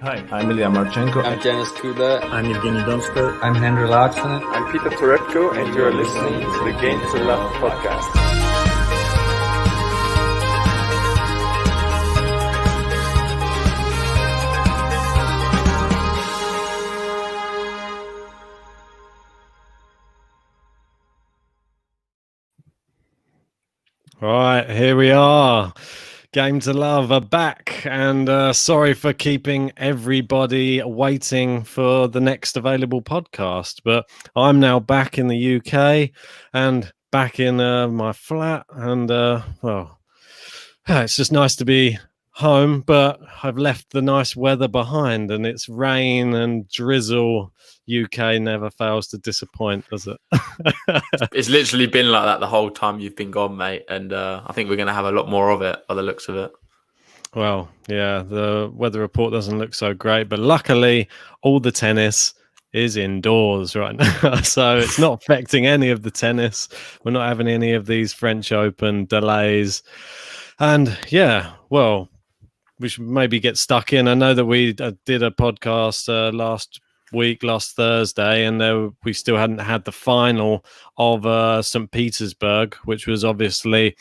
Hi, I'm Ilya Marchenko. I'm Janis Kuda. I'm Evgeny Donskoy. I'm Henry Laaksonen. I'm Peter Torebko, and you're listening to the Game to Love podcast. Right, here we are. Game to Love are back, and sorry for keeping everybody waiting for the next available podcast. But I'm now back in the UK and back in my flat, and well, it's just nice to be home. But I've left the nice weather behind, and it's rain and drizzle. UK never fails to disappoint, does it? It's literally been like that the whole time you've been gone, mate. And I think we're going to have a lot more of it by the looks of it. Well, yeah, the weather report doesn't look so great, but luckily all the tennis is indoors right now. So it's not affecting any of the tennis. We're not having any of these French Open delays. And yeah, well, we should maybe get stuck in. I know that we did a podcast last Thursday, and we still hadn't had the final of St Petersburg, which was obviously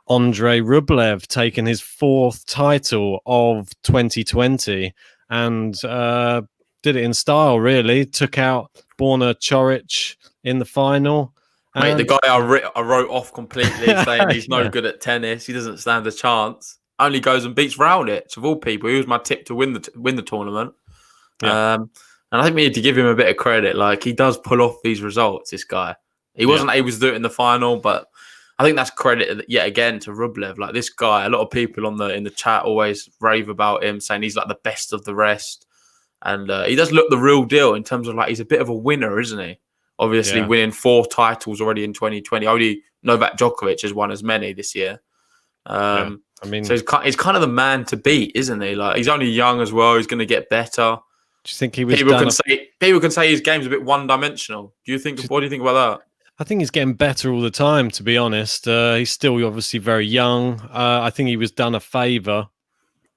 Andrey Rublev taking his fourth title of 2020, and did it in style, really. Took out Borna Coric in the final. Mate, the guy I wrote off completely, saying he's no good at tennis. He doesn't stand a chance. Only goes and beats Raonic, of all people. He was my tip to win the tournament. Yeah. And I think we need to give him a bit of credit. Like, he does pull off these results, this guy. He wasn't able to do it in the final, but I think that's credit yet again to Rublev. Like, this guy, a lot of people in the chat always rave about him, saying he's like the best of the rest. And he does look the real deal in terms of, like, he's a bit of a winner, isn't he? Obviously, winning 4 titles already in 2020. Only Novak Djokovic has won as many this year. I mean, so he's kind of the man to beat, isn't he? Like, he's only young as well. He's going to get better. Do you think he was? People can say his game's a bit one-dimensional. What do you think about that? I think he's getting better all the time, to be honest. He's still obviously very young. I think he was done a favour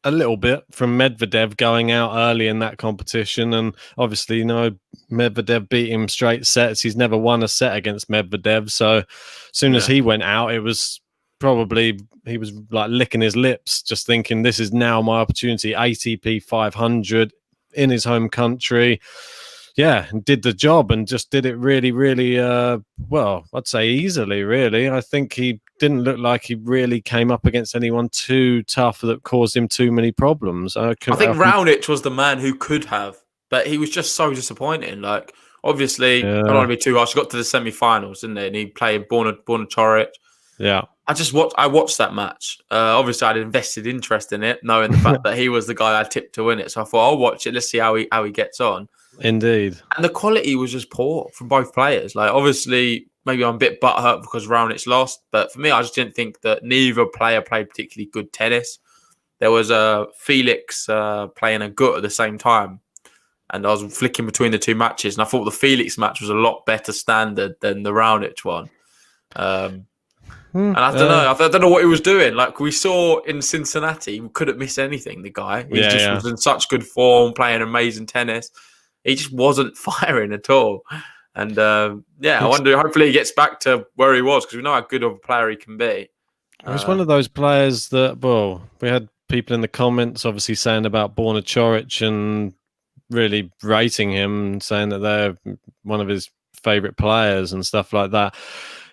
a little bit from Medvedev going out early in that competition. And obviously, Medvedev beat him straight sets. He's never won a set against Medvedev. So as soon as he went out, it was probably, he was like licking his lips, just thinking, this is now my opportunity. ATP 500 in his home country. Yeah, and did the job and just did it really, really, well, I'd say easily, really. I think he didn't look like he really came up against anyone too tough that caused him too many problems. I think Raonic was the man who could have, but he was just so disappointing. Like, obviously, I don't want to be too harsh. He got to the semi-finals, didn't he? And he played Borna Coric. Yeah. I watched that match. Obviously, I'd invested interest in it, knowing the fact that he was the guy I tipped to win it. So I thought, I'll watch it. Let's see how he gets on. Indeed. And the quality was just poor from both players. Like, obviously, maybe I'm a bit butthurt because Raonic lost. But for me, I just didn't think that neither player played particularly good tennis. There was Felix playing a gut at the same time. And I was flicking between the two matches. And I thought the Felix match was a lot better standard than the Raonic one. And I don't know. I don't know what he was doing. Like, we saw in Cincinnati, we couldn't miss anything, the guy. He was in such good form, playing amazing tennis. He just wasn't firing at all. And, I wonder, hopefully he gets back to where he was, because we know how good of a player he can be. It was one of those players that, well, we had people in the comments obviously saying about Borna Coric and really rating him and saying that they're one of his favourite players and stuff like that.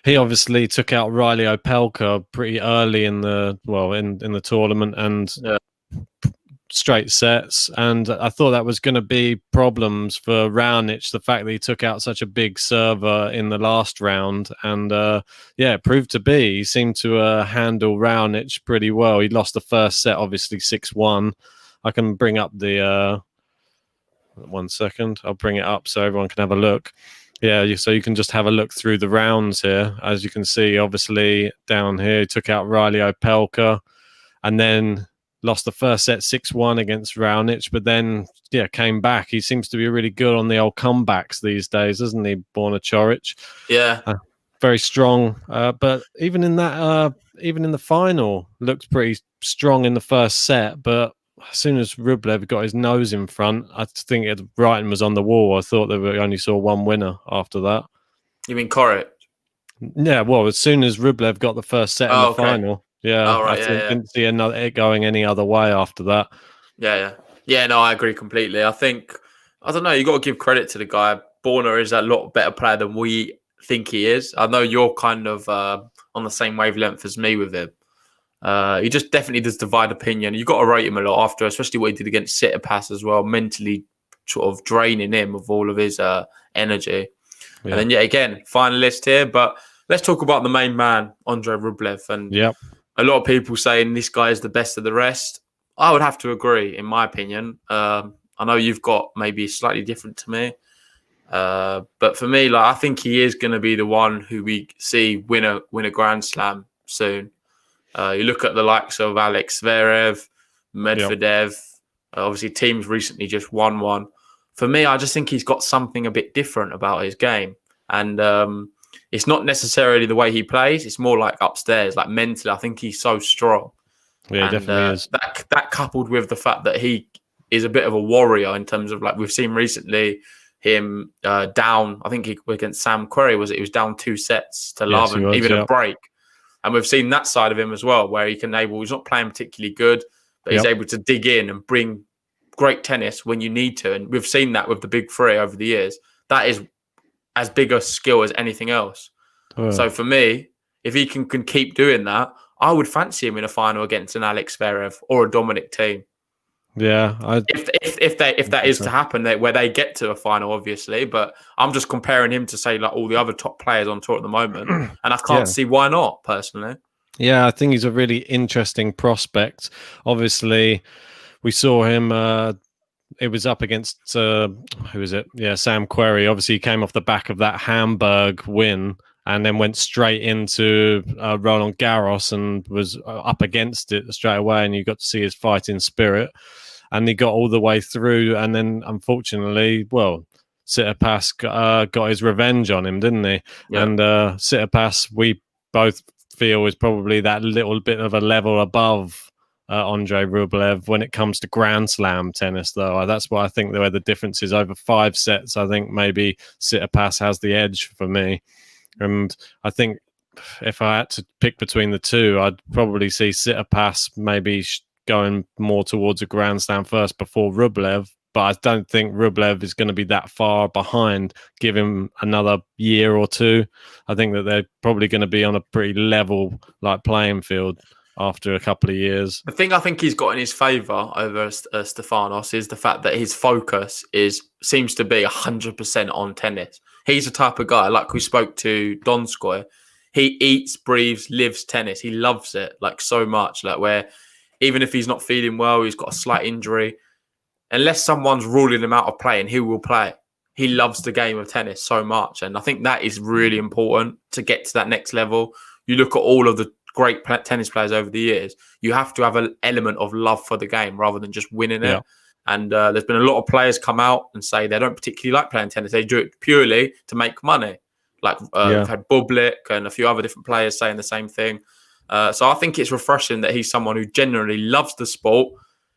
He obviously took out Riley Opelka pretty early in the tournament and straight sets. And I thought that was going to be problems for Raonic, the fact that he took out such a big server in the last round. And it proved to be. He seemed to handle Raonic pretty well. He lost the first set, obviously 6-1. I can bring up the... 1 second. I'll bring it up so everyone can have a look. Yeah, so you can just have a look through the rounds here. As you can see, obviously, down here, he took out Riley Opelka and then lost the first set 6-1 against Raonic, but then, came back. He seems to be really good on the old comebacks these days, doesn't he, Borna Coric? Yeah. Very strong. But even in that, even in the final, looked pretty strong in the first set, but as soon as Rublev got his nose in front, I think the writing was on the wall. I thought that we only saw one winner after that. You mean Corrit? Yeah, well, as soon as Rublev got the first set in the final, I didn't see it going any other way after that. Yeah. No, I agree completely. I think, I don't know, you got to give credit to the guy. Borna is a lot better player than we think he is. I know you're kind of on the same wavelength as me with him. He just definitely does divide opinion. You've got to rate him a lot after, especially what he did against Tsitsipas as well, mentally sort of draining him of all of his energy. Yeah. And then, again, finalist here. But let's talk about the main man, Andrey Rublev. And a lot of people saying this guy is the best of the rest. I would have to agree, in my opinion. I know you've got maybe slightly different to me. But for me, I think he is going to be the one who we see win a Grand Slam soon. You look at the likes of Alex Zverev, Medvedev. Obviously, teams recently just won one. For me, I just think he's got something a bit different about his game. And it's not necessarily the way he plays. It's more like upstairs, like mentally. I think he's so strong. Yeah, he definitely is. That coupled with the fact that he is a bit of a warrior in terms of, like, we've seen recently him down, I think against Sam Querrey, he was down 2 sets to love and even a break. And we've seen that side of him as well, where he's not playing particularly good, but he's able to dig in and bring great tennis when you need to. And we've seen that with the big three over the years. That is as big a skill as anything else. So for me, if he can keep doing that, I would fancy him in a final against an Alex Zverev or a Dominic Thiem. Yeah, if that is to happen, where they get to a final, obviously. But I'm just comparing him to, say, like, all the other top players on tour at the moment, and I can't see why not, personally. Yeah, I think he's a really interesting prospect. Obviously, we saw him. It was up against who was it? Yeah, Sam Querrey. Obviously, he came off the back of that Hamburg win, and then went straight into Roland Garros and was up against it straight away. And you got to see his fighting spirit. And he got all the way through. And then, unfortunately, Tsitsipas got his revenge on him, didn't he? Yeah. And Tsitsipas, we both feel, is probably that little bit of a level above Andrey Rublev when it comes to Grand Slam tennis, though. That's why I think where the difference is over 5 sets. I think maybe Tsitsipas has the edge for me. And I think if I had to pick between the two, I'd probably see Tsitsipas maybe going more towards a Grand Slam first before Rublev. But I don't think Rublev is going to be that far behind. Give him another year or two. I think that they're probably going to be on a pretty level playing field after a couple of years. The thing I think he's got in his favour over Stefanos is the fact that his focus seems to be 100% on tennis. He's the type of guy, like we spoke to Donskoy, he eats, breathes, lives tennis. He loves it so much, where even if he's not feeling well, he's got a slight injury, unless someone's ruling him out of playing, he will play. He loves the game of tennis so much. And I think that is really important to get to that next level. You look at all of the great tennis players over the years, you have to have an element of love for the game rather than just winning it. And there's been a lot of players come out and say they don't particularly like playing tennis. They do it purely to make money. We've had Bublik and a few other different players saying the same thing. So I think it's refreshing that he's someone who generally loves the sport.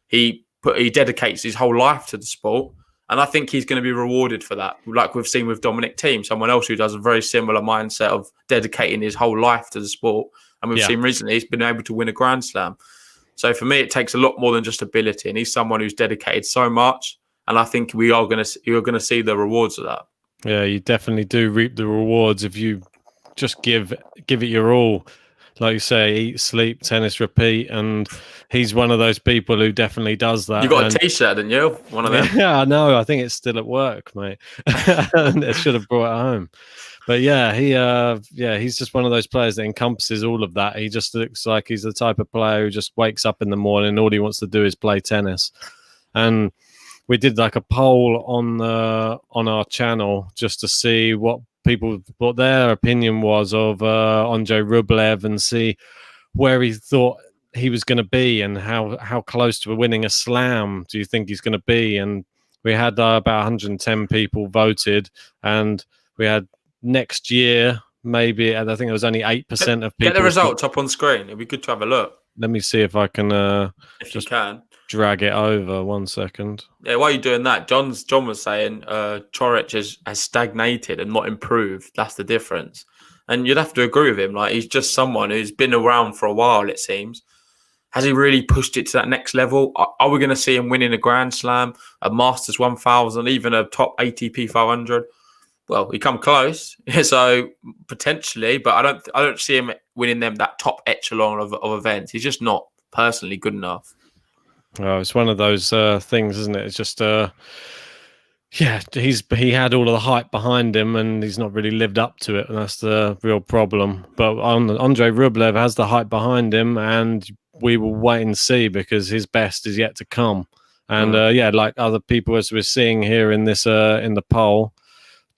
He dedicates his whole life to the sport. And I think he's going to be rewarded for that. Like we've seen with Dominic Thiem, someone else who does a very similar mindset of dedicating his whole life to the sport. And we've seen recently he's been able to win a Grand Slam. So for me, it takes a lot more than just ability. And he's someone who's dedicated so much. And I think you're going to see the rewards of that. Yeah, you definitely do reap the rewards if you just give it your all. Like you say, eat, sleep, tennis, repeat. And he's one of those people who definitely does that. You got a T-shirt, didn't you? One of them. Yeah, I know. I think it's still at work, mate. I should have brought it home. But he's just one of those players that encompasses all of that. He just looks like he's the type of player who just wakes up in the morning and all he wants to do is play tennis. And we did a poll on our channel just to see what their opinion was of Andrey Rublev and see where he thought he was going to be and how close to winning a slam do you think he's going to be. And we had about 110 people voted, and we had next year maybe, I think it was only 8% of people. Get the results up on screen. It'd be good to have a look. Let me see if I can if you can. drag it over. 1 second. Yeah, while you're doing that, John was saying Coric has stagnated and not improved. That's the difference. And you'd have to agree with him. Like, he's just someone who's been around for a while, it seems. Has he really pushed it to that next level? Are we going to see him winning a Grand Slam, a Masters 1000, even a top ATP 500? Well, he come close, so potentially, but I don't see him winning them that top echelon of events. He's just not personally good enough. Oh, it's one of those things, isn't it? It's just, he had all of the hype behind him, and he's not really lived up to it, and that's the real problem. But Andrey Rublev has the hype behind him, and we will wait and see because his best is yet to come. And like other people, as we're seeing here in this in the poll.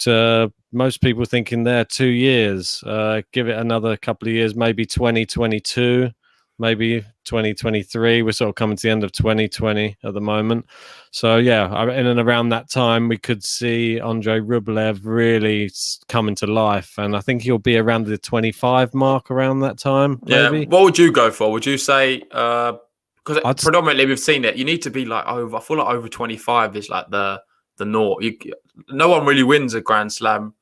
To most people thinking there 2 years, give it another couple of years, maybe 2022, maybe 2023. We're sort of coming to the end of 2020 at the moment. So yeah, in and around that time, we could see Andrey Rublev really coming to life. And I think he'll be around the 25 mark around that time. Maybe. Yeah. What would you go for? Would you say, because predominantly we've seen it, you need to be like over, I feel like over 25 is like the norm. No one really wins a Grand Slam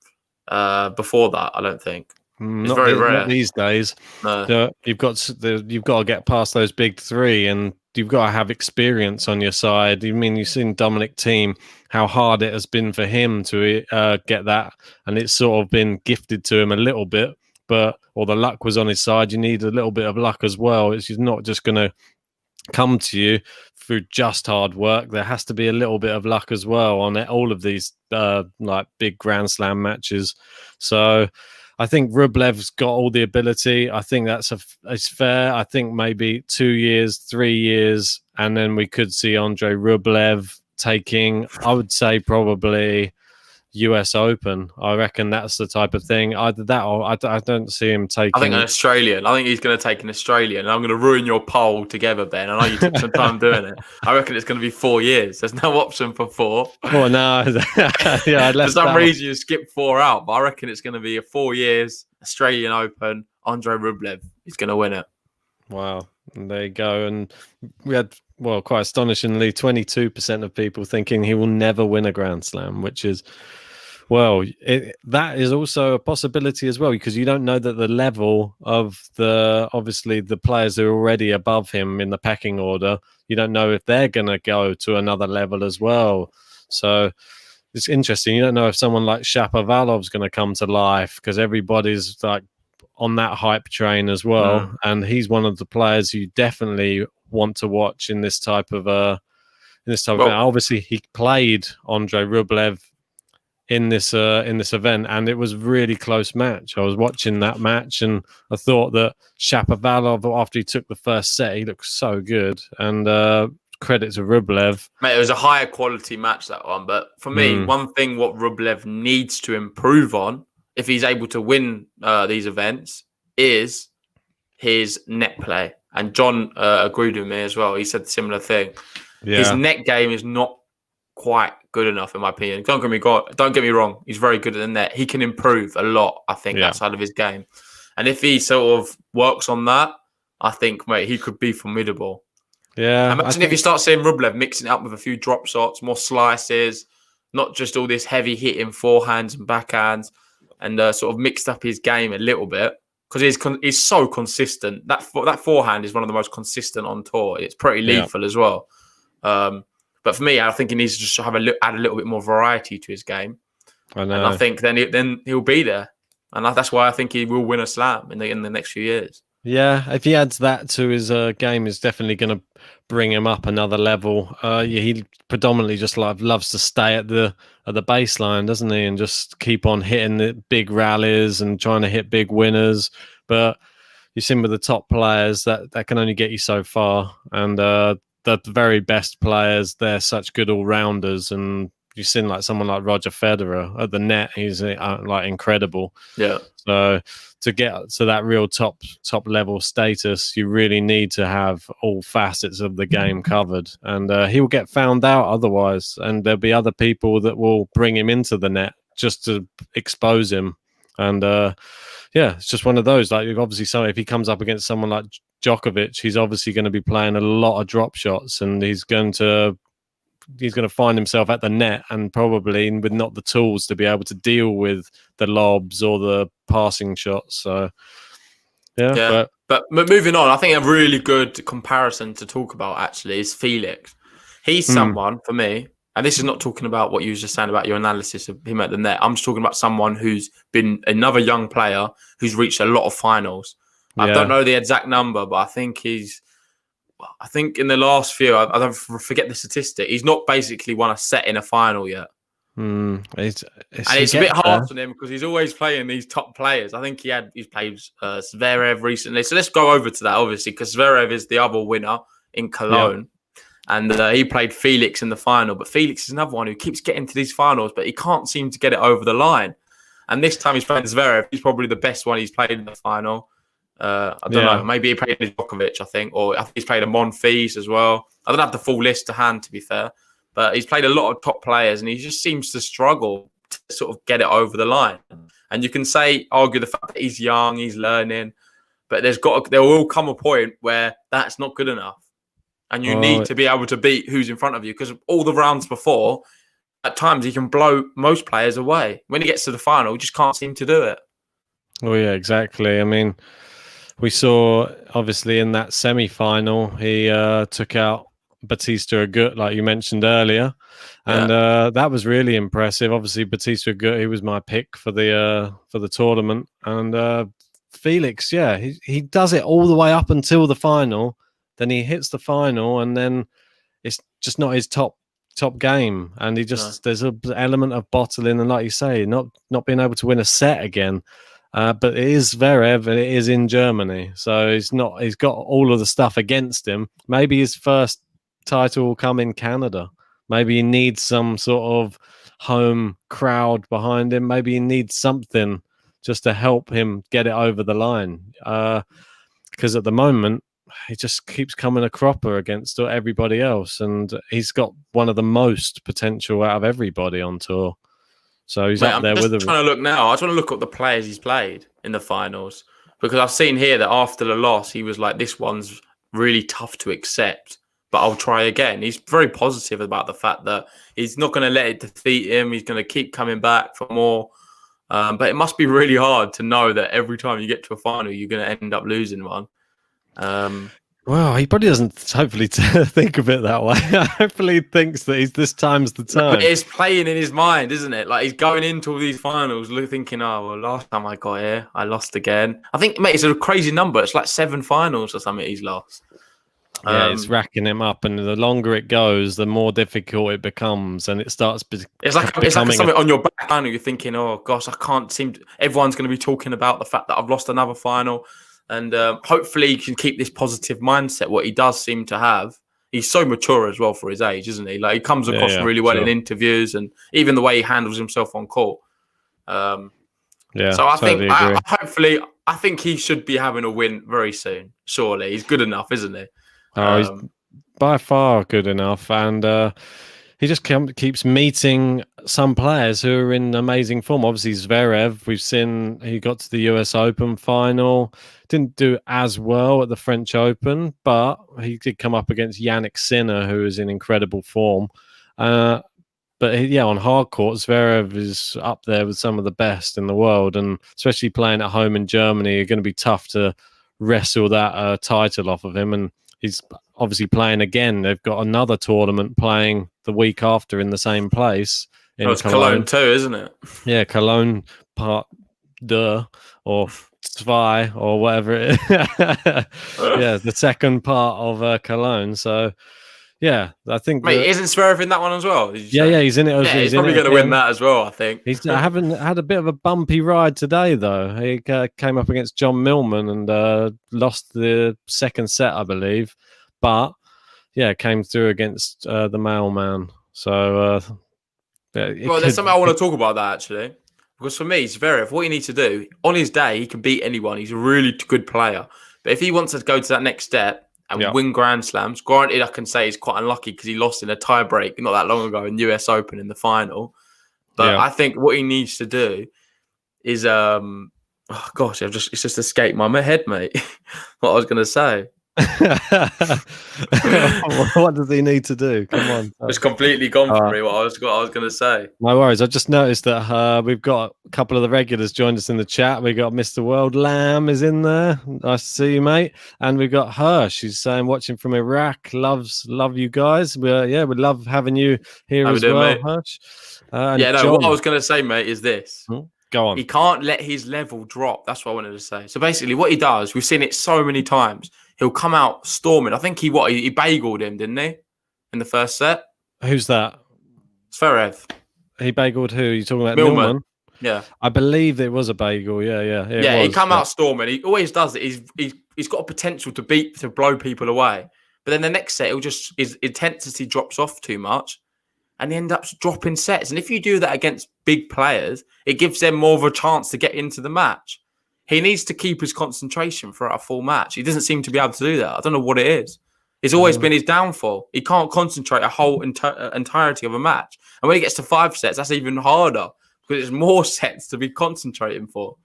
before that, I don't think. It's very rare. Not these days. No. You've got to get past those big three, and you've got to have experience on your side. I mean, you've seen Dominic Thiem, how hard it has been for him to get that, and it's sort of been gifted to him a little bit, or the luck was on his side. You need a little bit of luck as well. It's not just going to come to you through just hard work. There has to be a little bit of luck as well on all of these like big Grand Slam matches. So I think Rublev's got all the ability. I think it's fair. I think maybe 2 years, 3 years, and then we could see Andrey Rublev taking, I would say, probably US Open. I reckon that's the type of thing. Either that or I don't see him taking... I think an Australian. I think he's going to take an Australian. I'm going to ruin your poll together, Ben. I know you took some time doing it. I reckon it's going to be 4 years. There's no option for 4. Oh, no. Yeah, for some reason, you skipped 4 out, but I reckon it's going to be a 4 years, Australian Open, Andrey Rublev. He's going to win it. Wow. And there you go. And we had, well, quite astonishingly, 22% of people thinking he will never win a Grand Slam, which is... Well, that is also a possibility as well, because you don't know that the level of obviously the players who are already above him in the pecking order, you don't know if they're going to go to another level as well. So it's interesting. You don't know if someone like Shapovalov's going to come to life, because everybody's like on that hype train as well. And he's one of the players you definitely want to watch in this type of event. Obviously, he played Andrey Rublev in this event, and it was a really close match. I was watching that match, and I thought that Shapovalov, after he took the first set, he looked so good. And credit to Rublev. Mate, it was a higher quality match, that one. But for me, one thing what Rublev needs to improve on, if he's able to win these events, is his net play. And John agreed with me as well. He said the similar thing. Yeah. His net game is not quite good enough, in my opinion. Don't get me wrong. He's very good at the net. He can improve a lot, I think, that side of his game. And if he sort of works on that, I think, mate, he could be formidable. Yeah. Imagine if you start seeing Rublev mixing it up with a few drop shots, more slices, not just all this heavy hitting forehands and backhands, and sort of mixed up his game a little bit, because he's so consistent. That forehand is one of the most consistent on tour. It's pretty lethal as well. But for me, I think he needs to just add a little bit more variety to his game. I know. And I think then he'll be there. And that's why I think he will win a slam in the next few years. Yeah, if he adds that to his game, it's definitely going to bring him up another level. He predominantly just loves to stay at the baseline, doesn't he? And just keep on hitting the big rallies and trying to hit big winners. But you've seen with the top players that can only get you so far. And the very best players, they're such good all-rounders, and you've seen like someone like Roger Federer at the net, he's like incredible. Yeah. So to get to that real top level status, you really need to have all facets of the game covered, and he will get found out otherwise, and there'll be other people that will bring him into the net just to expose him. And it's just one of those. Like, obviously, if he comes up against someone like Djokovic, he's obviously going to be playing a lot of drop shots, and he's going to find himself at the net and probably with not the tools to be able to deal with the lobs or the passing shots. So, yeah. But moving on, I think a really good comparison to talk about actually is Felix. He's someone for me, and this is not talking about what you were just saying about your analysis of him at the net. I'm just talking about someone who's been another young player who's reached a lot of finals. I don't know the exact number, but I think in the last few, I don't forget the statistic. He's not basically won a set in a final yet. It's a bit hard on him because he's always playing these top players. I think he's played Zverev recently. So let's go over to that, obviously, because Zverev is the other winner in Cologne. And he played Felix in the final. But Felix is another one who keeps getting to these finals, but he can't seem to get it over the line. And this time he's playing Zverev. He's probably the best one he's played in the final. I don't know. Maybe he played Djokovic, I think. Or I think he's played a Monfils as well. I don't have the full list to hand, to be fair. But he's played a lot of top players, and he just seems to struggle to sort of get it over the line. And you can argue the fact that he's young, he's learning, but there will come a point where that's not good enough. And you need to be able to beat who's in front of you, because all the rounds before, at times he can blow most players away. When he gets to the final, he just can't seem to do it. Oh, yeah, exactly. I mean, we saw, obviously, in that semi-final, he took out Bautista Agut, like you mentioned earlier, and that was really impressive. Obviously, Bautista Agut, he was my pick for the tournament, and Felix, he does it all the way up until the final. Then he hits the final, and then it's just not his top game, and there's an element of bottling, and like you say, not being able to win a set again. But it is Zverev, and it is in Germany, so he's got all of the stuff against him. Maybe his first title will come in Canada. Maybe he needs some sort of home crowd behind him. Maybe he needs something just to help him get it over the line. Because at the moment, he just keeps coming a cropper against everybody else, and he's got one of the most potential out of everybody on tour. So he's up there with them. I'm trying to look now. I just want to look at the players he's played in the finals, because I've seen here that after the loss, he was like, this one's really tough to accept, but I'll try again. He's very positive about the fact that he's not going to let it defeat him. He's going to keep coming back for more. But it must be really hard to know that every time you get to a final, you're going to end up losing one. Well, he probably doesn't hopefully think of it that way. Hopefully he thinks that this time's the time. But it's playing in his mind, isn't it? Like, he's going into all these finals thinking, oh, well, last time I got here, I lost again. I think, mate, it's a crazy number. It's like 7 finals or something he's lost. Yeah, it's racking him up, and the longer it goes, the more difficult it becomes, and it starts it's like something on your back. You're thinking, oh, gosh, I can't seem to... Everyone's going to be talking about the fact that I've lost another final. And hopefully he can keep this positive mindset, what he does seem to have. He's so mature as well for his age, isn't he? Like, he comes across really well in interviews, and even the way he handles himself on court. So I think, I think he should be having a win very soon. Surely, he's good enough, isn't he? He's by far good enough, and he just keeps meeting some players who are in amazing form. Obviously, Zverev, we've seen he got to the US Open final, didn't do as well at the French Open, but he did come up against Yannick Sinner, who is in incredible form. But on hard court, Zverev is up there with some of the best in the world, and especially playing at home in Germany, it's going to be tough to wrestle that title off of him. And he's obviously playing again. They've got another tournament playing the week after in the same place. It's Cologne too, isn't it? Yeah, Cologne Part 2 or 2 or whatever it is. Yeah, the second part of Cologne. So, yeah, I think... Mate, isn't Zverev in that one as well? Yeah, he's in it. Yeah, he's probably going to win that as well, I think. I haven't had a bit of a bumpy ride today, though. He came up against John Millman and lost the second set, I believe. But, yeah, came through against the mailman. So... there's something I want to talk about that, actually. Because for me, Zverev, what he needs to do, on his day, he can beat anyone. He's a really good player. But if he wants to go to that next step and win Grand Slams, granted, I can say he's quite unlucky because he lost in a tie-break not that long ago in US Open in the final. But I think what he needs to do is... it's just escaped my head, mate. What I was going to say. What does he need to do? Come on. It's completely gone for me what I was going to say. No worries. I just noticed that we've got a couple of the regulars joined us in the chat. We got Mr. World Lamb is in there. Nice to see you, mate. And we got Hirsch. He's saying watching from Iraq. Love you guys. We love having you here as well, mate? Hirsch. What I was going to say, mate, is this. Go on. He can't let his level drop. That's what I wanted to say. So basically, what he does, we've seen it so many times. He'll come out storming. I think he bageled him, didn't he, in the first set? Who's that? Zverev. He bageled who? You talking about Millman? Yeah, I believe it was a bagel. Yeah. He come out storming. He always does it. He's got a potential to blow people away. But then the next set, his intensity drops off too much, and he ends up dropping sets. And if you do that against big players, it gives them more of a chance to get into the match. He needs to keep his concentration throughout a full match. He doesn't seem to be able to do that. I don't know what it is. It's always been his downfall. He can't concentrate a whole entirety of a match. And when he gets to 5 sets, that's even harder because there's more sets to be concentrating for.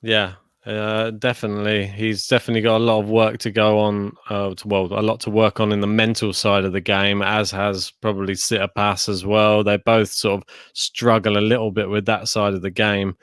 Yeah, definitely. He's definitely got a lot of work to go on. A lot to work on in the mental side of the game, as has probably Tsitsipas as well. They both sort of struggle a little bit with that side of the game.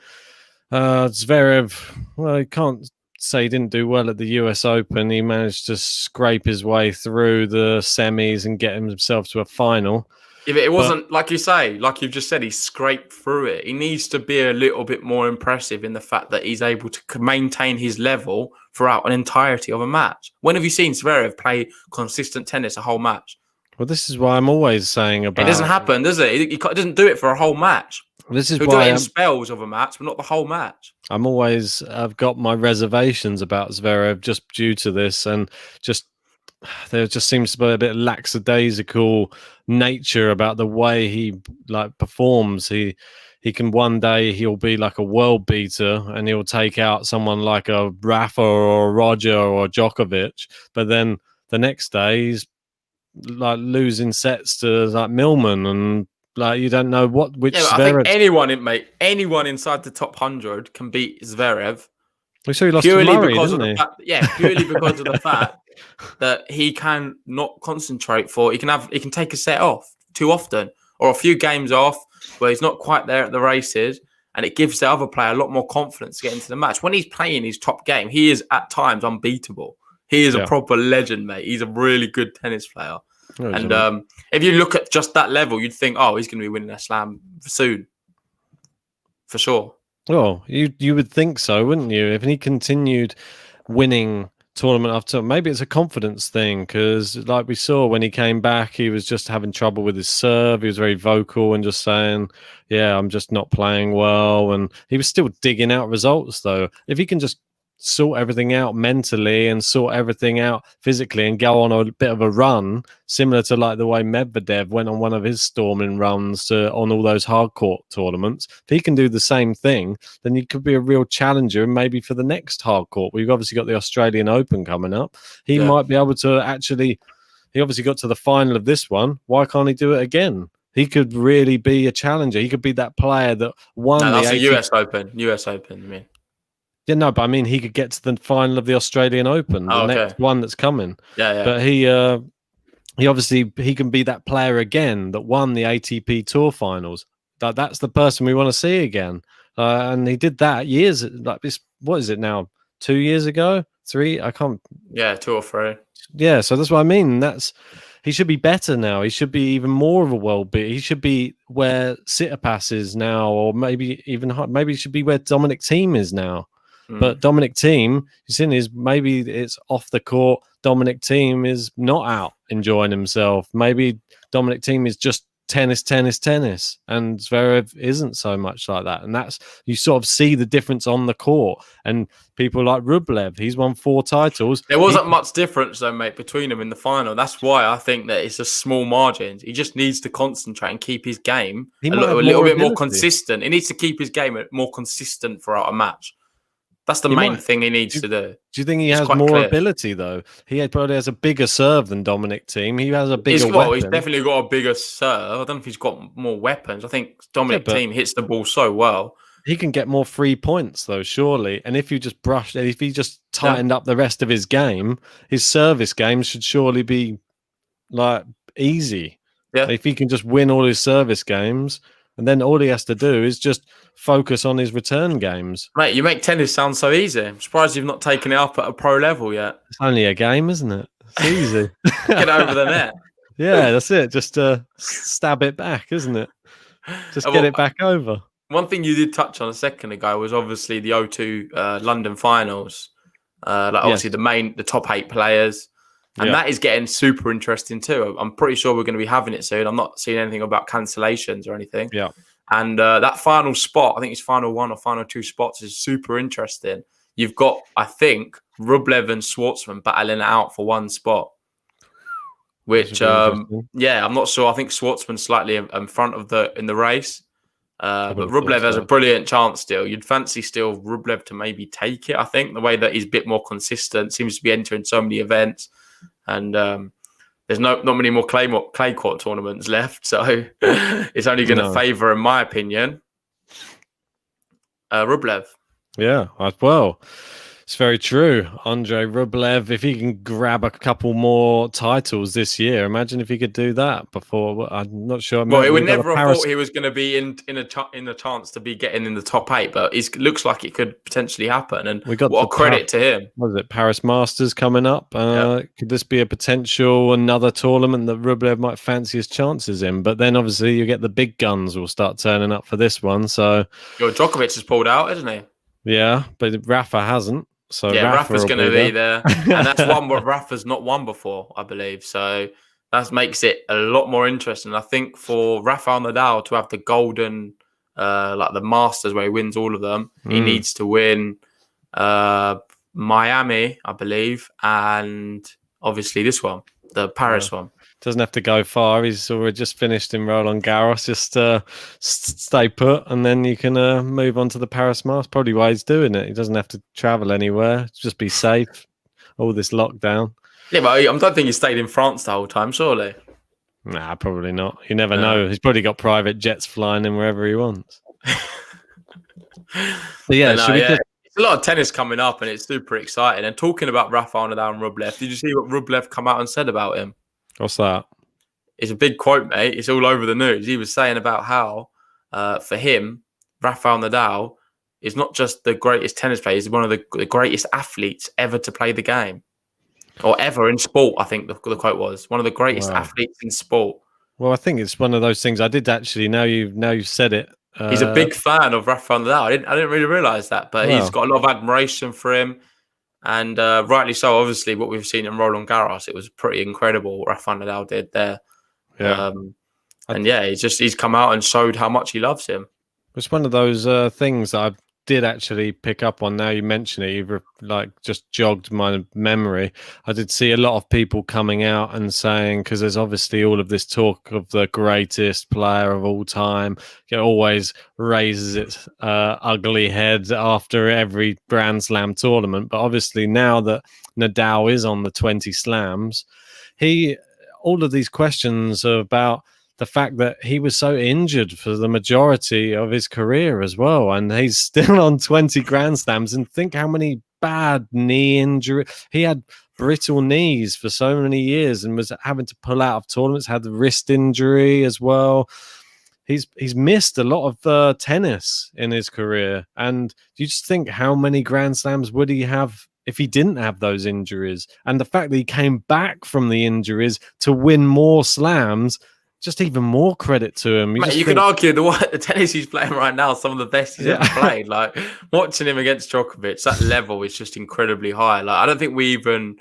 Zverev, well, he can't say he didn't do well at the US Open. He managed to scrape his way through the semis and get himself to a final. Yeah, but it wasn't, like you say, like you've just said, he scraped through it. He needs to be a little bit more impressive in the fact that he's able to maintain his level throughout an entirety of a match. When have you seen Zverev play consistent tennis a whole match? Well, this is why I'm always saying about... It doesn't happen, does it? He doesn't do it for a whole match. This is He'll why do it in spells of a match, but not the whole match. I've got my reservations about Zverev just due to this, and just there just seems to be a bit lackadaisical nature about the way he performs. He can one day he'll be like a world beater and he'll take out someone like a Rafa or Roger or Djokovic, but then the next day he's like losing sets to like Millman, and like you don't know which Zverev. I think anyone inside the top 100 can beat Zverev. We saw he lost to Murray, didn't he? Purely because of the fact that he can not concentrate he can take a set off too often or a few games off where he's not quite there at the races, and it gives the other player a lot more confidence to get into the match. When he's playing his top game, he is at times unbeatable. He is a proper legend, mate. He's a really good tennis player. And if you look at just that level, you'd think, oh, he's going to be winning a slam soon. For sure. Well, you would think so, wouldn't you? If he continued winning tournament after, maybe it's a confidence thing, because like we saw when he came back, he was just having trouble with his serve. He was very vocal and just saying, yeah, I'm just not playing well. And he was still digging out results, though. If he can just sort everything out mentally and sort everything out physically and go on a bit of a run, similar to like the way Medvedev went on one of his storming runs on all those hard court tournaments. If he can do the same thing, then he could be a real challenger, and maybe for the next hard court. We've obviously got the Australian Open coming up. He might be able to he obviously got to the final of this one. Why can't he do it again? He could really be a challenger. He could be that player that won that's the US Open. US Open, you mean? Yeah, no, but I mean, he could get to the final of the Australian Open, the next one that's coming. Yeah. But he obviously he can be that player again that won the ATP Tour finals. That's the person we want to see again. And he did that years like this. What is it now? 2 years ago? 3? I can't. Yeah, 2 or 3. Yeah, so that's what I mean. He should be better now. He should be even more of a world beater. He should be where Tsitsipas is now, or maybe he should be where Dominic Thiem is now. But Dominic Thiem, you've seen maybe it's off the court. Dominic Thiem is not out enjoying himself. Maybe Dominic Thiem is just tennis, and Zverev isn't so much like that. And that's, you sort of see the difference on the court. And people like Rublev, he's won 4 titles. There wasn't much difference though, mate, between them in the final. That's why I think that it's a small margin. He just needs to concentrate and keep his game a little bit more consistent. He needs to keep his game more consistent throughout a match. That's the main thing he needs to do. Do you think he has more ability, though? He probably has a bigger serve than Dominic Thiem. He has a bigger weapon. He's definitely got a bigger serve. I don't know if he's got more weapons. I think Dominic Thiem hits the ball so well. he can get more free points though, surely. And if he just tightened up the rest of his game, his service game should surely be like easy. Yeah. If he can just win all his service games, and then all he has to do is just focus on his return games. Mate, you make tennis sound so easy. I'm surprised you've not taken it up at a pro level yet. It's only a game, isn't it? It's easy. Get over the net. Yeah, that's it. Just stab it back, isn't it? Just get it back over. One thing you did touch on a second ago was obviously the O2 London finals. Obviously the top 8 players. And that is getting super interesting too. I'm pretty sure we're going to be having it soon. I'm not seeing anything about cancellations or anything. Yeah. And that final spot, I think it's final 1 or final 2 spots, is super interesting. You've got, I think, Rublev and Schwartzman battling it out for one spot. Which, I'm not sure. I think Schwartzman's slightly in front in the race. But Rublev has a brilliant chance still. You'd fancy still Rublev to maybe take it, I think. The way that he's a bit more consistent, seems to be entering so many events. And there's not many more clay court tournaments left, so it's only going to favour, in my opinion, Rublev. Yeah, well, it's very true. Andrey Rublev, if he can grab a couple more titles this year, imagine if he could do that before. I'm not sure. Well, it would never have thought he was going to be in a chance to be getting in the top 8, but it looks like it could potentially happen. And we got what a credit to him. What is it? Paris Masters coming up. Could this be a potential another tournament that Rublev might fancy his chances in? But then obviously you get the big guns will start turning up for this one. So Djokovic has pulled out, isn't he? Yeah, but Rafa hasn't. So yeah, Rafa's going to be there. And that's one where Rafa's not won before, I believe. So that makes it a lot more interesting. I think for Rafael Nadal to have the golden, like the Masters where he wins all of them, he needs to win Miami, I believe, and obviously this one, the Paris one. Doesn't have to go far. He's already just finished in Roland Garros. Just stay put, and then you can move on to the Paris Masters. Probably why he's doing it. He doesn't have to travel anywhere. Just be safe. All this lockdown. Yeah, but I don't think he stayed in France the whole time, surely. Nah, probably not. You never know. He's probably got private jets flying in wherever he wants. But yeah, it's a lot of tennis coming up, and it's super exciting. And talking about Rafael Nadal and Rublev, did you see what Rublev come out and said about him? What's that? It's a big quote, mate. It's all over the news. He was saying about how, for him, Rafael Nadal is not just the greatest tennis player, he's one of the greatest athletes ever to play the game. Or ever in sport, I think the quote was. One of the greatest athletes in sport. Well, I think it's one of those things. I did actually, now you've said it. He's a big fan of Rafael Nadal. I didn't really realise that, but he's got a lot of admiration for him. And rightly so, obviously, what we've seen in Roland Garros, it was pretty incredible what Rafael Nadal did there. Yeah. He's come out and showed how much he loves him. It's one of those things that I did actually pick up on. Now you mention it, you've just jogged my memory. I did see a lot of people coming out and saying, because there's obviously all of this talk of the greatest player of all time. It always raises its ugly head after every Grand Slam tournament. But obviously now that Nadal is on the 20 slams, all of these questions are about the fact that he was so injured for the majority of his career as well. And he's still on 20 Grand Slams. And think how many bad knee injury. He had brittle knees for so many years and was having to pull out of tournaments, had the wrist injury as well. He's missed a lot of tennis in his career. And you just think how many Grand Slams would he have if he didn't have those injuries? And the fact that he came back from the injuries to win more slams, just even more credit to him. You could argue the tennis he's playing right now is some of the best he's ever played. Like watching him against Djokovic, that level is just incredibly high. Like I don't think we even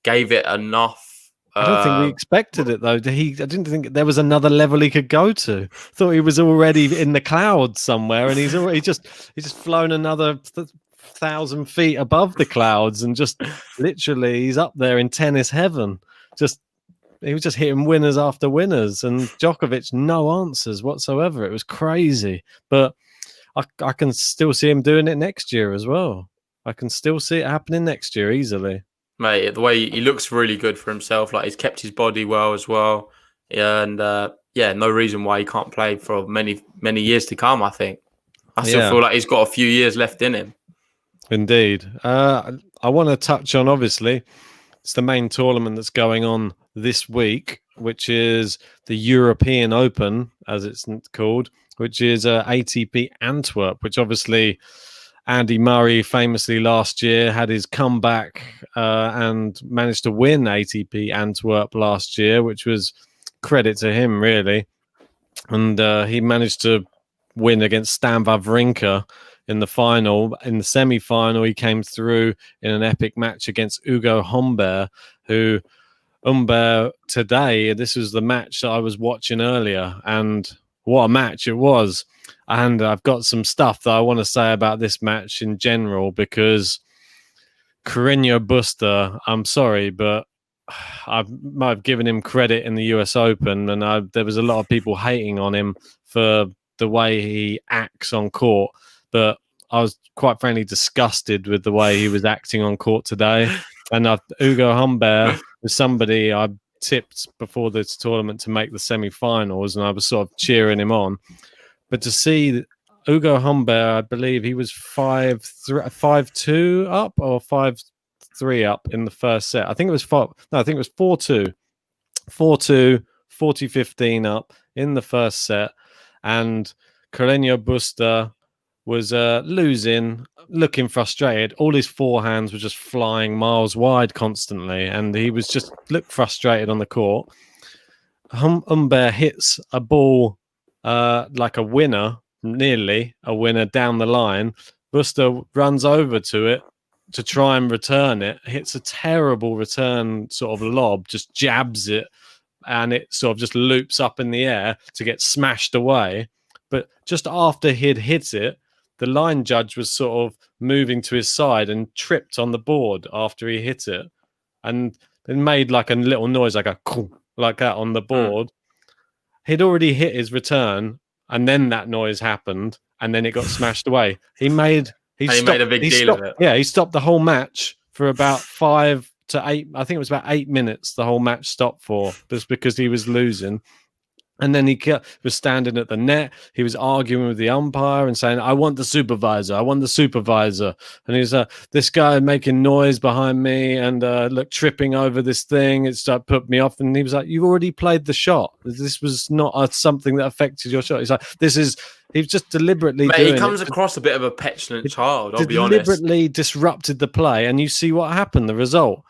gave it enough. I don't think we expected it though. I didn't think there was another level he could go to. Thought he was already in the clouds somewhere, and he's just flown another 1,000 feet above the clouds, and just literally he's up there in tennis heaven. He was just hitting winners after winners, and Djokovic, no answers whatsoever. It was crazy. But I can still see him doing it next year as well. I can still see it happening next year easily. Mate, the way he looks really good for himself. Like he's kept his body well as well. Yeah, and no reason why he can't play for many, many years to come, I think. I still feel like he's got a few years left in him. Indeed. I want to touch on, obviously, it's the main tournament that's going on this week, which is the European Open, as it's called, which is ATP Antwerp, which obviously Andy Murray famously last year had his comeback and managed to win ATP Antwerp last year, which was credit to him, really. And he managed to win against Stan Wawrinka in the final. In the semi-final, he came through in an epic match against Ugo Humbert, who Humbert today, this was the match that I was watching earlier, and what a match it was. And I've got some stuff that I want to say about this match in general, because Carreño Busta, I'm sorry, but I might have given him credit in the US Open, and there was a lot of people hating on him for the way he acts on court, but I was quite frankly disgusted with the way he was acting on court today. And Ugo Humbert was somebody I tipped before this tournament to make the semi-finals, and I was sort of cheering him on. But to see Ugo Humbert, I believe he was 5-2 up or 5-3 up in the first set. I think it was 4-2. 4-2, 40-15 up in the first set. And Carreño Busta was losing, looking frustrated. All his forehands were just flying miles wide constantly, and he was just looked frustrated on the court. Humbert hits a ball like a winner, nearly a winner down the line. Busta runs over to it to try and return it, hits a terrible return sort of lob, just jabs it, and it sort of just loops up in the air to get smashed away. But just after he'd hit it, the line judge was sort of moving to his side and tripped on the board after he hit it. And it made like a little noise, like that on the board. He'd already hit his return, and then that noise happened, and then it got smashed away. He made a big deal of it. Yeah, he stopped the whole match for about 5 to 8. I think it was about 8 minutes. The whole match stopped for just because he was losing. And then he was standing at the net. He was arguing with the umpire and saying, I want the supervisor. I want the supervisor. And he's this guy making noise behind me and tripping over this thing. It put me off. And he was like, you've already played the shot. This was not something that affected your shot. He's like, he was just deliberately doing it. He comes across a bit of a petulant child, I'll be honest. Deliberately disrupted the play. And you see what happened, the result.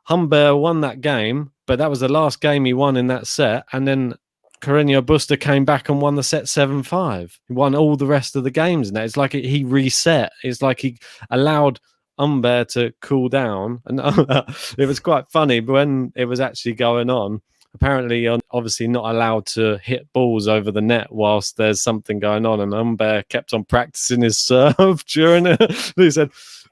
Humbert won that game, but that was the last game he won in that set. And then Carreño Busta came back and won the set 7-5. He won all the rest of the games. And it's like he reset. It's like he allowed Humbert to cool down. And it was quite funny when it was actually going on. Apparently, you're obviously not allowed to hit balls over the net whilst there's something going on. And Humbert kept on practicing his serve during it. He said,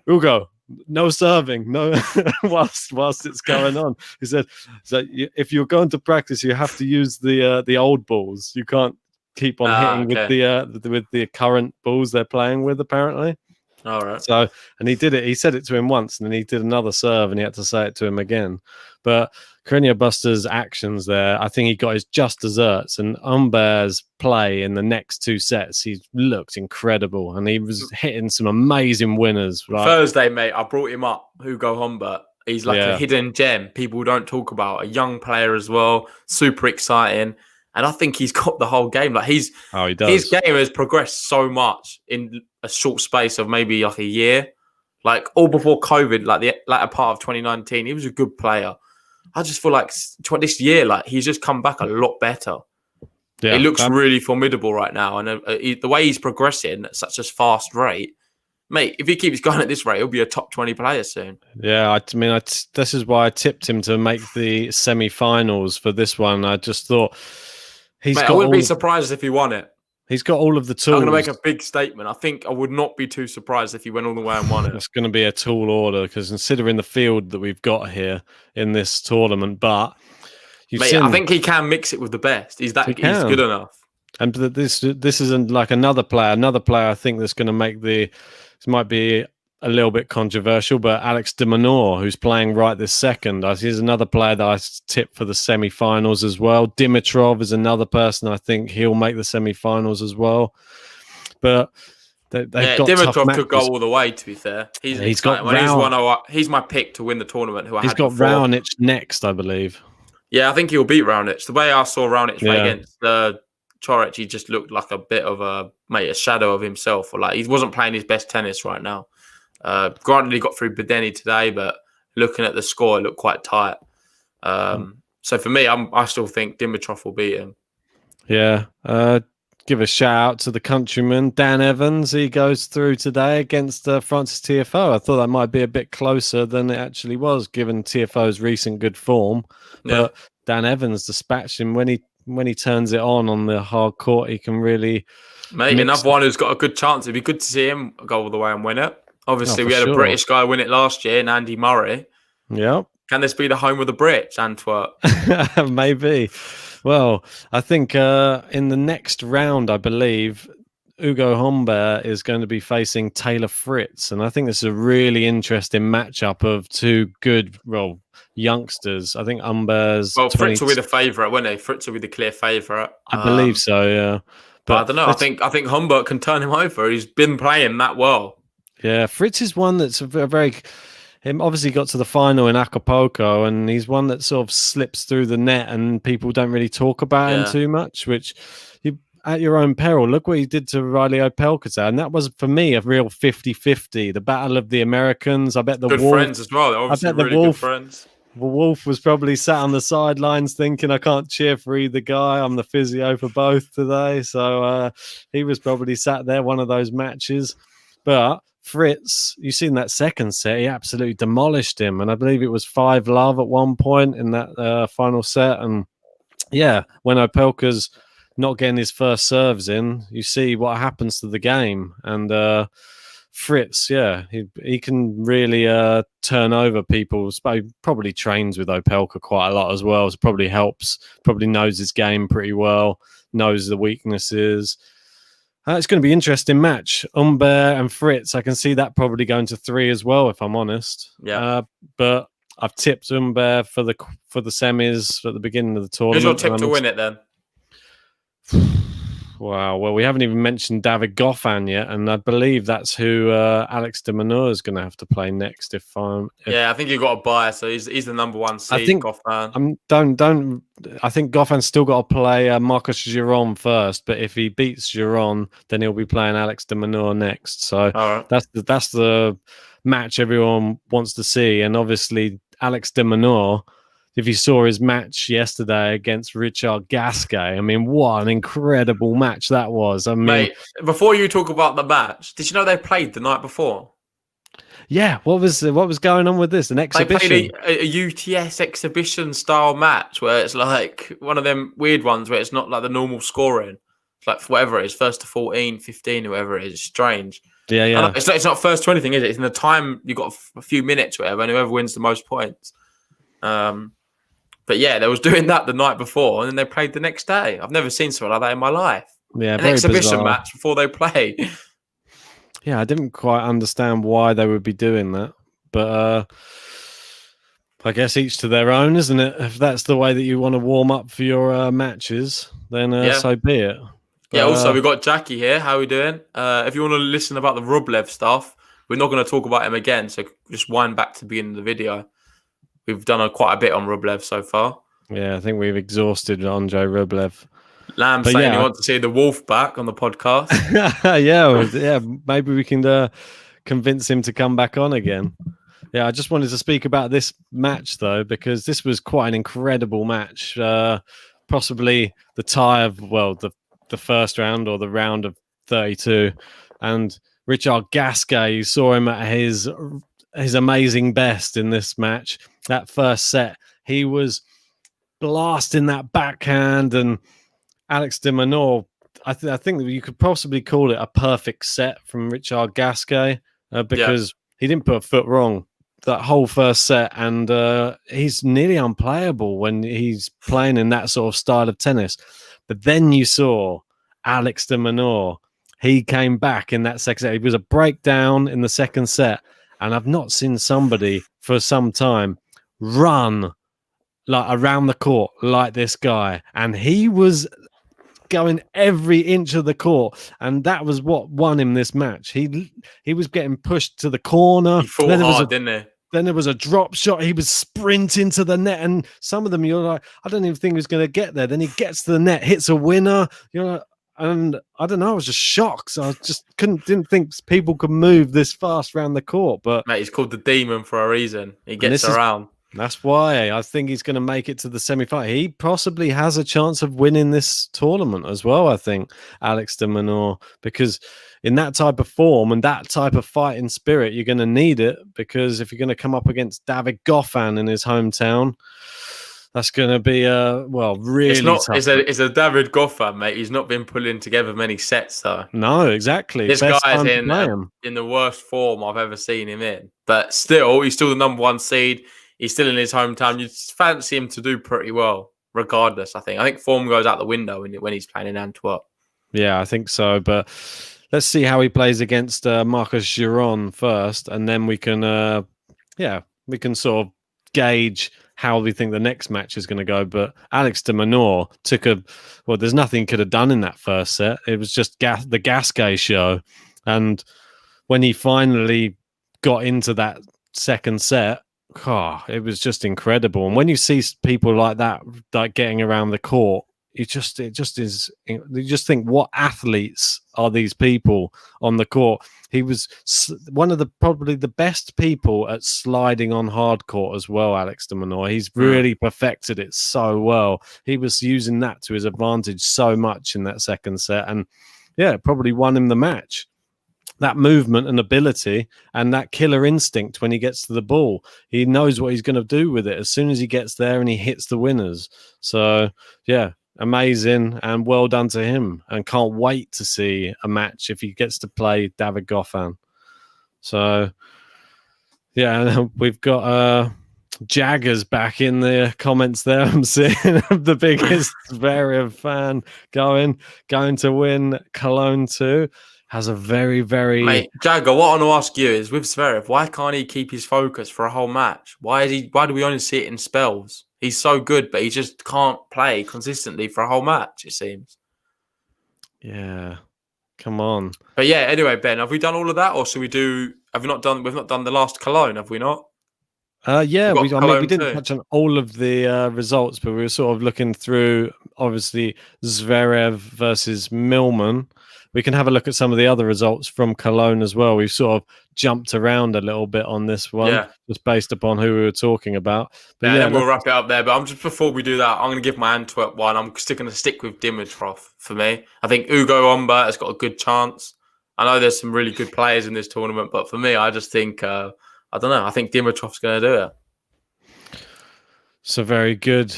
Ugo, no serving, no, whilst it's going on. He said, so if you're going to practice, you have to use the old balls. You can't keep on hitting with the current balls they're playing with, apparently. All right. So, and he did it. He said it to him once, and then he did another serve, and he had to say it to him again. But Carreño Busta's actions there, I think he got his just desserts. And Humbert's play in the next 2 sets, he looked incredible, and he was hitting some amazing winners. Right? Thursday, mate, I brought him up. Hugo Humbert. He's like a hidden gem people don't talk about. A young player as well, super exciting. And I think he's got the whole game. Like he does. His game has progressed so much in a short space of maybe like a year. Like all before COVID, like the latter part of 2019, he was a good player. I just feel like this year, like he's just come back a lot better. Yeah, he looks really formidable right now, and the way he's progressing at such a fast rate, mate. If he keeps going at this rate, he'll be a top 20 player soon. Yeah, I mean, this is why I tipped him to make the semi-finals for this one. I just thought I wouldn't be surprised if he won it. He's got all of the tools. I'm going to make a big statement. I think I would not be too surprised if he went all the way and won it. It's going to be a tall order because considering the field that we've got here in this tournament, but I think he can mix it with the best. He's good enough. And this isn't like another player. Another player I think that's going to make this might be a little bit controversial, but Alex de Minaur, who's playing right this second. He's another player that I tipped for the semi-finals as well. Dimitrov is another person I think he'll make the semi-finals as well. But they've Yeah, got tough Dimitrov matches. could go all the way. To be fair, He's got he's my pick to win the tournament. Who I he's had got before. Raonic next, I believe. Yeah, I think he'll beat Raonic. The way I saw Raonic play Yeah. against Coric, he just looked like a bit of a shadow of himself, or like he wasn't playing his best tennis right now. Granted, he got through Bedeni today, but looking at the score, it looked quite tight. So for me, I still think Dimitrov will beat him. Yeah. Give a shout out to the countryman Dan Evans. He goes through today against Francis TFO. I thought that might be a bit closer than it actually was, given TFO's recent good form. Yeah. But Dan Evans dispatched him when he turns it on the hard court. He can really, mate. Another one who's got a good chance. It'd be good to see him go all the way and win it. Obviously, we had a British guy win it last year, in Andy Murray. Yeah. Can this be the home of the Brits, Antwerp? Maybe. Well, I think in the next round, I believe Ugo Humbert is going to be facing Taylor Fritz, and I think this is a really interesting matchup of two good, youngsters. I think Humbert's Fritz will be the favourite, won't he? Fritz will be the clear favourite. I believe so. Yeah, but I don't know. I think Humbert can turn him over. He's been playing that well. Yeah, Fritz is one that's him obviously got to the final in Acapulco, and he's one that sort of slips through the net and people don't really talk about him too much, which you at your own peril. Look what he did to Riley Opelka, and that was, for me, a real 50-50. The battle of the Americans. I bet the good Wolf, friends as well. They're obviously really good friends. The Wolf was probably sat on the sidelines thinking, I can't cheer for either guy. I'm the physio for both today. So he was probably sat there one of those matches. But Fritz, you seen that second set, he absolutely demolished him, and I believe it was 5-love at one point in that final set. And yeah, when Opelka's not getting his first serves in, you see what happens to the game. And Fritz, yeah, he can really turn over people. He probably trains with Opelka quite a lot as well, so probably helps, probably knows his game pretty well, knows the weaknesses. It's going to be an interesting match. Humbert and Fritz, I can see that probably going to 3 as well, if I'm honest. Yeah. But I've tipped Humbert for the semis at the beginning of the tournament. Who's your tip to win it then? Wow. Well, we haven't even mentioned David Goffin yet, and I believe that's who Alex de Minaur is going to have to play next. I think you've got a bias. So he's the number one seed. I think Goffin. I think Goffin's still got to play Marcus Giron first, but if he beats Giron, then he'll be playing Alex de Minaur next. So that's the match everyone wants to see, and obviously Alex de Minaur. If you saw his match yesterday against Richard Gasquet, I mean, what an incredible match that was. I mean, mate, before you talk about the match, did you know they played the night before? Yeah, what was going on with this? An exhibition? They played a UTS exhibition style match where it's like one of them weird ones where it's not like the normal scoring. It's like whatever it is, 1 to 14, 15, whoever it is. It's strange. Yeah. It's not first to anything, is it? It's in the time you've got a few minutes, whatever, and whoever wins the most points. But yeah, they was doing that the night before, and then they played the next day. I've never seen something like that in my life. Yeah, an exhibition match before they play. Yeah, I didn't quite understand why they would be doing that, but I guess each to their own, isn't it? If that's the way that you want to warm up for your matches, then so be it. But, yeah. Also, we've got Jackie here. How are we doing? If you want to listen about the Rublev stuff, we're not going to talk about him again. So just wind back to the beginning of the video. We've done quite a bit on Rublev so far. Yeah, I think we've exhausted Andrey Rublev. Lamb saying he wants to see the Wolf back on the podcast. yeah, maybe we can convince him to come back on again. Yeah, I just wanted to speak about this match, though, because this was quite an incredible match. Possibly the tie of, the first round or the round of 32. And Richard Gasquet, you saw him at his amazing best in this match. That first set, he was blasting that backhand, and Alex de Minaur, I think that you could possibly call it a perfect set from Richard Gasquet because he didn't put a foot wrong that whole first set, and he's nearly unplayable when he's playing in that sort of style of tennis. But then you saw Alex de Minaur. He came back in that second set. It was a breakdown in the second set, and I've not seen somebody for some time run like around the court like this guy. And he was going every inch of the court, and that was what won him this match. He was getting pushed to the corner. He fought hard, didn't he? Then there was a drop shot. He was sprinting to the net, and some of them you're like, I don't even think he was going to get there. Then he gets to the net, hits a winner. And I don't know. I was just shocked. So I just didn't think people could move this fast around the court. But mate, he's called the Demon for a reason. He gets around. That's why I think he's going to make it to the semi-final. He possibly has a chance of winning this tournament as well, I think, Alex de Minaur, because in that type of form and that type of fighting spirit, you're going to need it, because if you're going to come up against David Goffin in his hometown, that's going to be really tough. It's a David Goffin, mate. He's not been pulling together many sets, though. No, exactly. This guy's in the worst form I've ever seen him in. But still, he's still the number one seed. He's still in his hometown. You fancy him to do pretty well, regardless, I think. I think form goes out the window when he's playing in Antwerp. Yeah, I think so. But let's see how he plays against Marcus Giron first, and then we can sort of gauge how we think the next match is going to go. But Alex de Minaur there's nothing he could have done in that first set. It was just the Gasquet show. And when he finally got into that second set, it was just incredible. And when you see people like that, like getting around the court, you just think, what athletes are these people on the court? He was one of probably the best people at sliding on hard court as well, Alex de Minaur. He's really perfected it so well. He was using that to his advantage so much in that second set, and probably won him the match. That movement and ability and that killer instinct when he gets to the ball, he knows what he's going to do with it as soon as he gets there and he hits the winners. So, amazing and well done to him, and can't wait to see a match if he gets to play David Goffin. So, we've got Jaggers back in the comments there. I'm seeing the biggest Zverev fan going to win Cologne 2. Has a very, very... Mate, Jagger, what I want to ask you is, with Zverev, why can't he keep his focus for a whole match? Why do we only see it in spells? He's so good, but he just can't play consistently for a whole match, it seems. Yeah. Come on. But anyway, Ben, have we done all of that? Or should we do... We've not done the last Cologne, have we not? We didn't touch on all of the results, but we were sort of looking through, obviously, Zverev versus Millman. We can have a look at some of the other results from Cologne as well. We've sort of jumped around a little bit on this one, just based upon who we were talking about. But then we'll wrap it up there. But before we do that, I'm going to give my Antwerp one. I'm still going to stick with Dimitrov for me. I think Ugo Umba has got a good chance. I know there's some really good players in this tournament, but for me, I just think, I don't know, I think Dimitrov's going to do it. It's a very good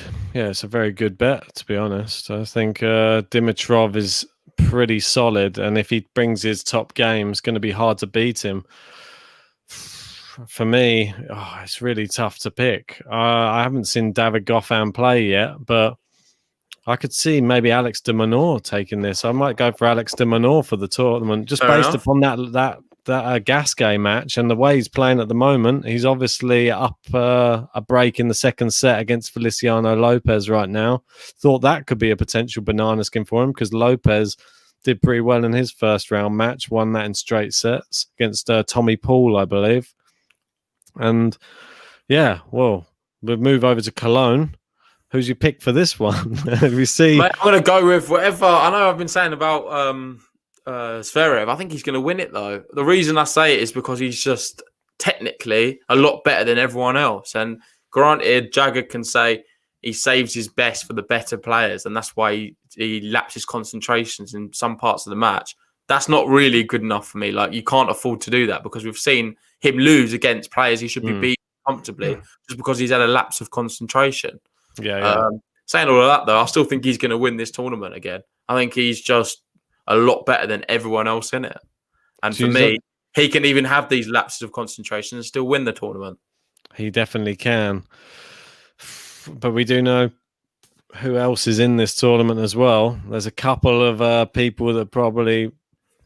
bet, to be honest. I think Dimitrov is pretty solid, and if he brings his top game, it's going to be hard to beat him. For me, it's really tough to pick. I haven't seen David Goffin play yet, but I could see maybe Alex de Minaur taking this. I might go for Alex de Minaur for the tournament, just based upon that Gasquet match and the way he's playing at the moment. He's obviously up a break in the second set against Feliciano Lopez right now. Thought that could be a potential banana skin for him, because Lopez did pretty well in his first round match, won that in straight sets against Tommy Paul, I believe. And we'll move over to Cologne. Who's your pick for this one? We see. Mate, I'm going to go with whatever. I know I've been saying about Zverev. I think he's going to win it, though. The reason I say it is because he's just technically a lot better than everyone else. And granted, Jagger can say he saves his best for the better players, and that's why he lapses concentrations in some parts of the match. That's not really good enough for me. Like, you can't afford to do that, because we've seen him lose against players he should be beating comfortably just because he's had a lapse of concentration. Saying all of that, though, I still think he's going to win this tournament again. I think he's just a lot better than everyone else in it. And for me, he can even have these lapses of concentration and still win the tournament. He definitely can. But we do know who else is in this tournament as well. There's a couple of people that probably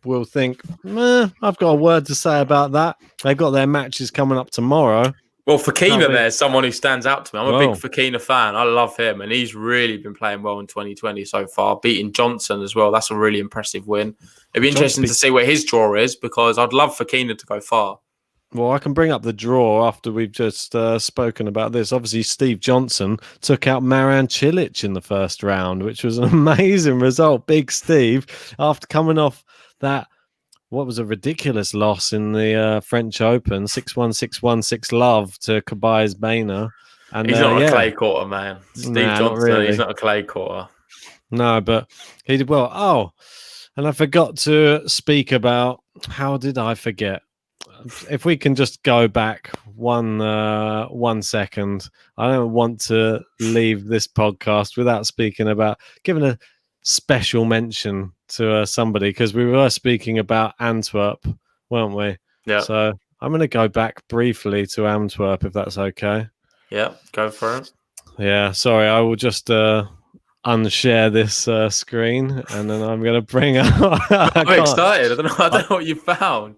will think, I've got a word to say about that. They've got their matches coming up tomorrow. Well, Fekina there's someone who stands out to me. I'm a big Whoa. Fekina fan. I love him, and he's really been playing well in 2020 so far, beating Johnson as well. That's a really impressive win. It'd be interesting to see where his draw is, because I'd love Fekina to go far. Well, I can bring up the draw after we've just spoken about this. Obviously, Steve Johnson took out Marin Cilic in the first round, which was an amazing result. Big Steve, after coming off that, what was a ridiculous loss in the French Open, 6-1, 6-1, 6-love to Kabai's Bainer. And he's not a clay quarter, man. Steve Johnson, really. He's not a clay quarter. No, but he did well. Oh, and I forgot to speak about, how did I forget? If we can just go back 1 second, I don't want to leave this podcast without speaking about, giving a special mention to somebody, because we were speaking about Antwerp, weren't we? Yeah. So I'm going to go back briefly to Antwerp, if that's okay. Yeah, go for it. Yeah, sorry, I will just unshare this screen, and then I'm going to bring up. I'm excited. I don't know what you found,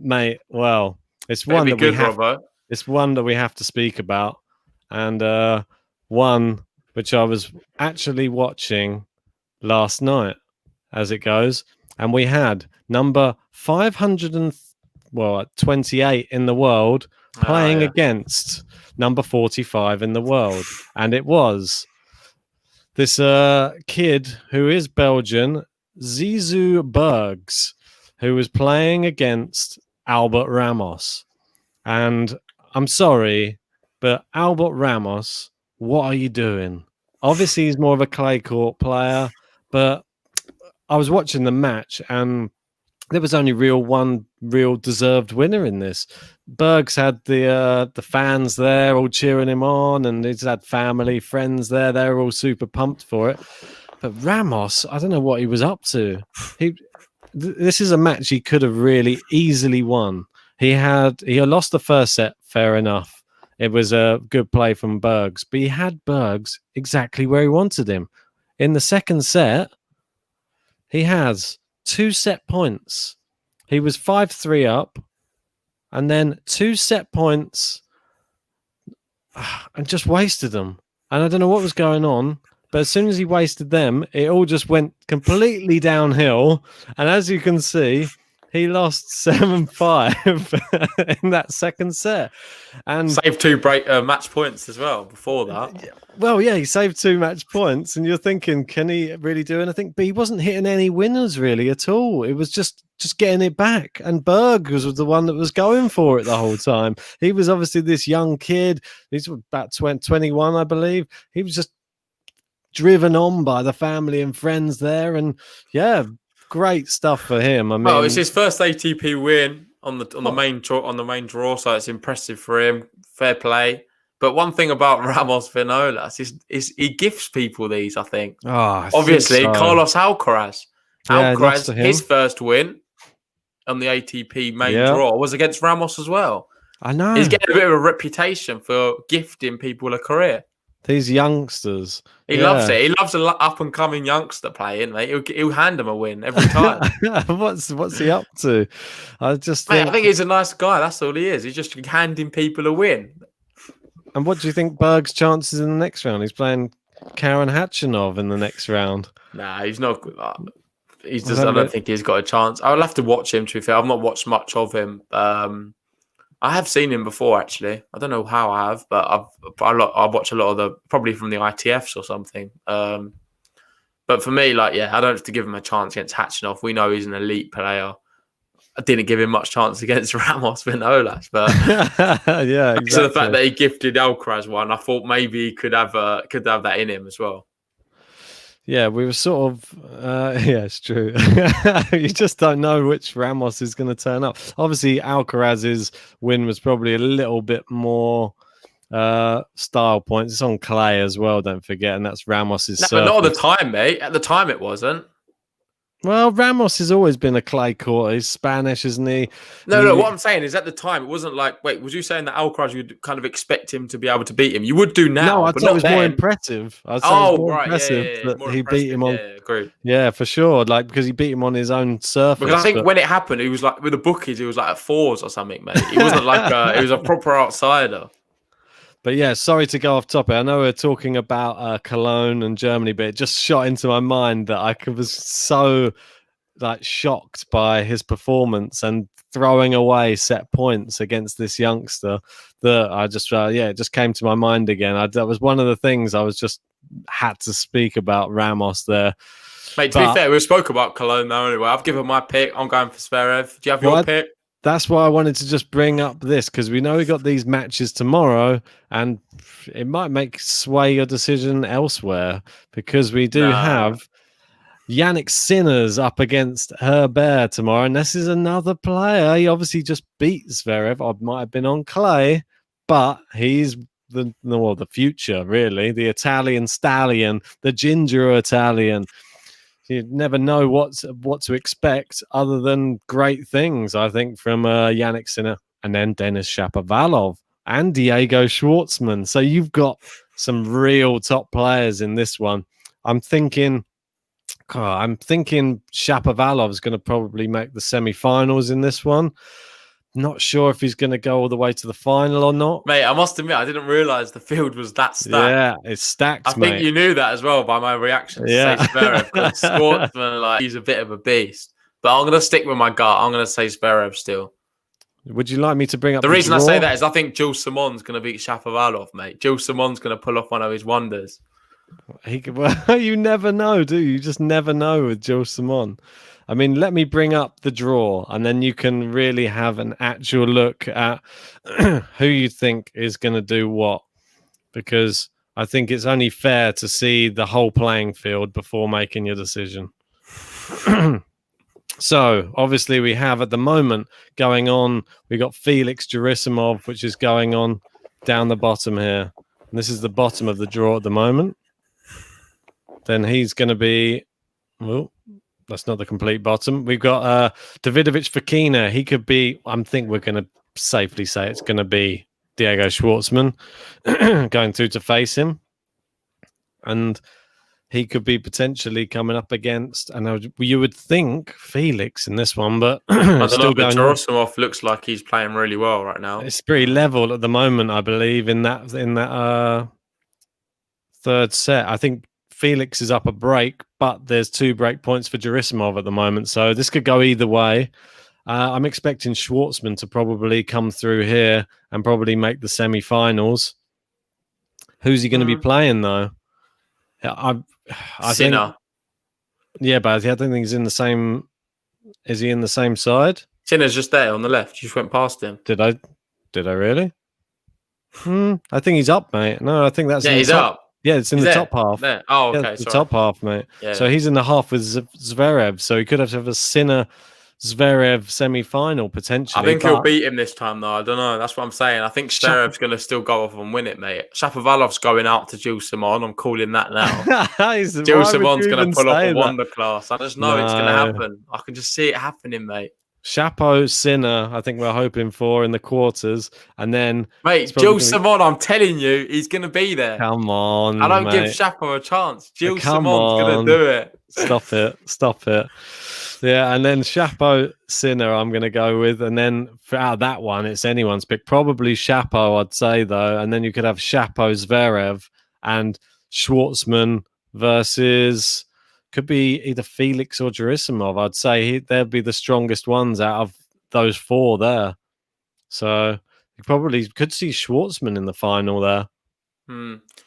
mate. Well, it's one that we have. Robert. It's one that we have to speak about, and one which I was actually watching last night, as it goes, and we had number 528 in the world playing against number 45 in the world, and it was this kid who is Belgian, Zizou Bergs, who was playing against Albert Ramos. And I'm sorry, but Albert Ramos, what are you doing? Obviously, he's more of a clay court player, but I was watching the match, and there was only one real deserved winner in this. Bergs had the fans there all cheering him on, and he's had family, friends there. They were all super pumped for it. But Ramos, I don't know what he was up to. This is a match he could have really easily won. He lost the first set, fair enough. It was a good play from Bergs, but he had Bergs exactly where he wanted him. In the second set, he has 2 set points. He was 5-3 up, and then 2 set points, and just wasted them. And I don't know what was going on, but as soon as he wasted them, it all just went completely downhill. And as you can see, he lost 7-5 in that second set, and saved 2 match points as well before that. Well, yeah, he saved 2 match points, and you're thinking, can he really do anything? But he wasn't hitting any winners really at all. It was just getting it back, and Berg was the one that was going for it the whole time. He was obviously this young kid. He's about 21, I believe. He was just driven on by the family and friends there, and yeah. Great stuff for him. I mean, it's his first ATP win on the main draw, so it's impressive for him. Fair play. But one thing about Ramos Vinolas is he gifts people these. I think. Obviously, so. Carlos Alcaraz. Alcaraz, his first win on the ATP main draw was against Ramos as well. I know. He's getting a bit of a reputation for gifting people a career. These youngsters. He loves it. He loves an up-and-coming youngster playing, mate. He'll hand him a win every time. What's he up to? I think he's a nice guy. That's all he is. He's just handing people a win. And what do you think Berg's chances in the next round? He's playing Karen Khachanov in the next round. Nah, he's not. I don't think he's got a chance. I'll have to watch him, to be fair. I've not watched much of him. I have seen him before, actually. I don't know how I have, but I watch a lot of probably from the ITFs or something. But for me, I don't have to give him a chance against Khachanov. We know he's an elite player. I didn't give him much chance against Ramos Vinolas, but yeah, exactly. So the fact that he gifted Alcaraz one, I thought maybe he could have that in him as well. Yeah, we were sort of, it's true. You just don't know which Ramos is going to turn up. Obviously, Alcaraz's win was probably a little bit more style points. It's on clay as well, don't forget, and that's Ramos's. No, but not at the time, mate. At the time, it wasn't. Well, Ramos has always been a clay court. He's Spanish, isn't he? No. What I'm saying is, at the time, it wasn't like. Wait, was you saying that Alcaraz you'd kind of expect him to be able to beat him? You would do now, No, I but thought it not was then. more impressive. I'd say it was Oh, more right, impressive it's that more he beat him on. Yeah, agreed. Yeah, for sure. Like, because he beat him on his own surface. Because I think when it happened, he was like with the bookies, he was like at 4s or something, mate. He wasn't like he was a proper outsider. But yeah, sorry to go off topic. I know we're talking about Cologne and Germany, but it just shot into my mind that I was so like shocked by his performance and throwing away set points against this youngster that I just it just came to my mind again. That was one of the things I was just had to speak about Ramos there. Mate, to be fair, we spoke about Cologne now anyway. I've given my pick. I'm going for Zverev. Do you have your pick? That's why I wanted to just bring up this, because we know we got these matches tomorrow and it might sway your decision elsewhere, because we do have Yannick Sinner's up against Herbert tomorrow, and this is another player. He obviously just beat Zverev. I might have been on clay, but he's the future, really. The Italian stallion, the ginger Italian. You never know what to expect other than great things, I think, from Yannick Sinner, and then Denis Shapovalov and Diego Schwartzman. So you've got some real top players in this one. I'm thinking Shapovalov's going to probably make the semi-finals in this one. Not sure if he's going to go all the way to the final or not. Mate, I must admit, I didn't realise the field was that stacked. Yeah, it's stacked, I think you knew that as well by my reaction to say Zverev, because Schwartzman, he's a bit of a beast. But I'm going to stick with my gut. I'm going to say Zverev still. Would you like me to bring up the reason I say that is I think Jules Simon's going to beat Shapovalov, mate. Jules Simon's going to pull off one of his wonders. You never know, do you? You just never know with Jules Simon. I mean, let me bring up the draw, and then you can really have an actual look at who you think is going to do what, because I think it's only fair to see the whole playing field before making your decision. So, obviously, we have at the moment going on, we got Felix Gerasimov, which is going on down the bottom here. And this is the bottom of the draw at the moment. Then he's going to be... Well, that's not the complete bottom. We've got Davidovich Fokina. He could be... I think we're going to safely say it's going to be Diego Schwartzman going through to face him. And he could be potentially coming up against... And you would think Felix in this one, but... I don't know, but Gerasimov looks like he's playing really well right now. It's pretty level at the moment, I believe, in that third set. I think Felix is up a break, but there's 2 break points for Gerasimov at the moment, so this could go either way. I'm expecting Schwartzman to probably come through here and probably make the semi-finals. Who's he going to be playing, though? I Sinner. Yeah, but I don't think he's in the same... Is he in the same side? Sinner's just there on the left. You just went past him. Did I really? I think he's up, mate. No, I think that's... Yeah, he's up. Yeah, it's in the top half. There. Oh, okay. The top half, mate. Yeah. So he's in the half with Zverev. So he could have to have a Sinner Zverev semi-final potentially. I think he'll beat him this time, though. I don't know. That's what I'm saying. I think Zverev's going to still go off and win it, mate. Shapovalov's going out to Jules Simon. I'm calling that now. Jules Simon's going to pull off a wonder class. I just know it's going to happen. I can just see it happening, mate. Chapo Sinner, I think we're hoping for in the quarters, and then mate, Jules Simon, I'm telling you, he's going to be there. Come on, I don't give Chapo a chance. Jules Simon's going to do it. Stop it. Yeah, and then Chapo Sinner, I'm going to go with, and then out of that one, it's anyone's pick. Probably Chapo, I'd say though, and then you could have Chapo Zverev and Schwartzman versus. Could be either Felix or Gerasimov. I'd say they'll be the strongest ones out of those 4 there. So you probably could see Schwartzman in the final there.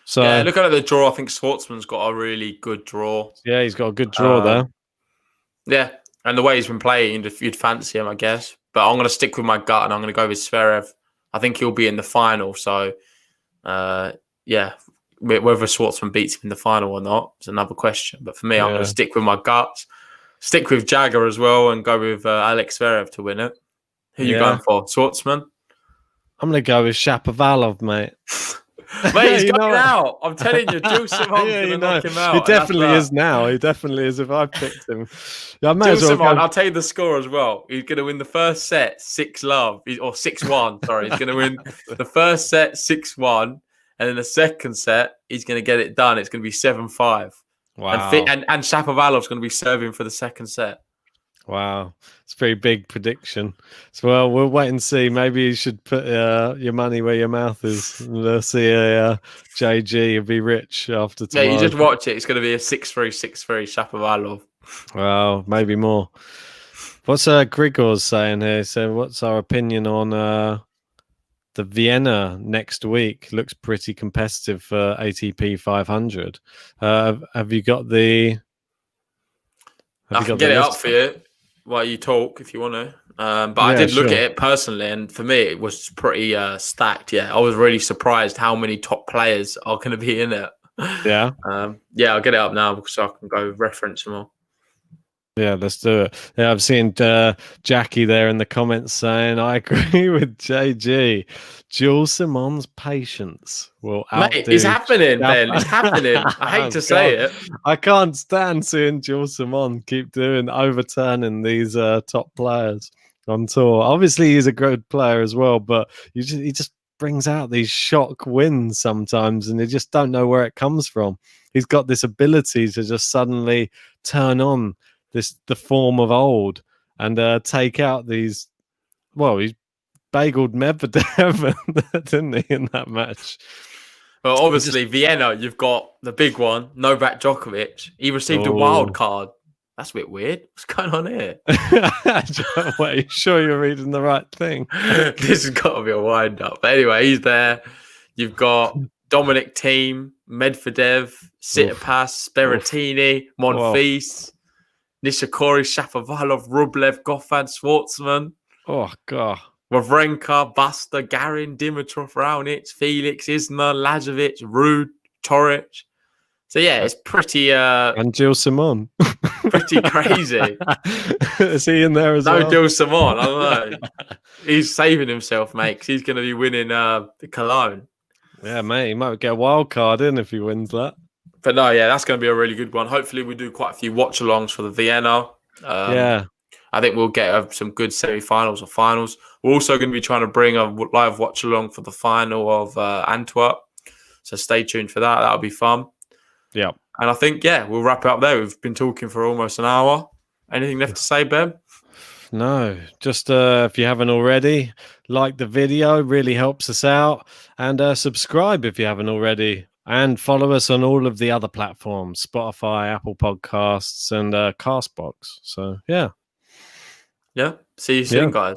So yeah, looking at the draw, I think Schwartzman's got a really good draw. Yeah, he's got a good draw there. Yeah, and the way he's been playing, you'd fancy him, I guess. But I'm going to stick with my gut, and I'm going to go with Zverev. I think he'll be in the final. So, yeah. Whether Schwartzman beats him in the final or not is another question. But for me, I'm going to stick with my guts, stick with Jagger as well, and go with Alex Zverev to win it. Who are you going for? Schwartzman? I'm going to go with Shapovalov, mate. Mate, he's You know going what? out. I'm telling you, Gilles Simon's Yeah, going to you knock know. him out. He and that's definitely that. is now. He definitely is if I picked him. I may Gilles as well Simon, go. I'll tell you the score as well. He's going to win the first set 6-love or 6-1. Sorry, he's going to win the first set 6-1, and then the second set he's going to get it done. It's going to be 7-5. Wow. And Shapovalov's going to be serving for the second set. Wow. It's a very big prediction. So, well, we'll wait and see. Maybe you should put your money where your mouth is. We'll see JG will be rich after Yeah, tomorrow. you just watch it. It's going to be a 6-3, 6-3 Shapovalov. Well, maybe more. What's Grigor's saying here? So, what's our opinion on the Vienna next week? Looks pretty competitive for ATP 500. Have you got the? I can get it up for you while you talk if you want to. But I did look at it personally, and for me, it was pretty stacked. Yeah, I was really surprised how many top players are going to be in it. Yeah. Yeah, I'll get it up now because I can go reference them all. Yeah, let's do it. Yeah, I've seen Jackie there in the comments saying, I agree with JG. Jules Simon's patience will outdo... Mate, it's happening, Ben. It's happening. I hate to say it. I can't stand seeing Jules Simon keep overturning these top players on tour. Obviously, he's a good player as well, but he just brings out these shock wins sometimes, and you just don't know where it comes from. He's got this ability to just suddenly turn on the form of old and take out these. Well, he bageled Medvedev, didn't he, in that match? Well, obviously, Vienna, you've got the big one, Novak Djokovic. He received a wild card. That's a bit weird. What's going on here? Wait, are you sure you're reading the right thing? This has got to be a wind-up. But anyway, he's there. You've got Dominic Thiem, Medvedev, Tsitsipas, Berrettini, Monfils, Nishikori, Shapovalov, Rublev, Goffin, Schwartzman. Oh, God. Wawrinka, Buster, Garin, Dimitrov, Raonic, Felix, Isner, Lajovic, Ruud, Toric. So, yeah, it's pretty... and Gilles Simon. Pretty crazy. Is he in there as well? No, Gilles Simon. I don't know. He's saving himself, mate, because he's going to be winning the Cologne. Yeah, mate. He might get a wild card in if he wins that. But no, yeah, that's going to be a really good one. Hopefully, we do quite a few watch-alongs for the Vienna. I think we'll get some good semi-finals or finals. We're also going to be trying to bring a live watch-along for the final of Antwerp. So stay tuned for that. That'll be fun. Yeah. And I think, we'll wrap it up there. We've been talking for almost an hour. Anything left to say, Ben? No, just if you haven't already, like the video, really helps us out. And subscribe if you haven't already. And follow us on all of the other platforms, Spotify, Apple Podcasts, and Castbox. So, yeah. Yeah. See you soon, guys.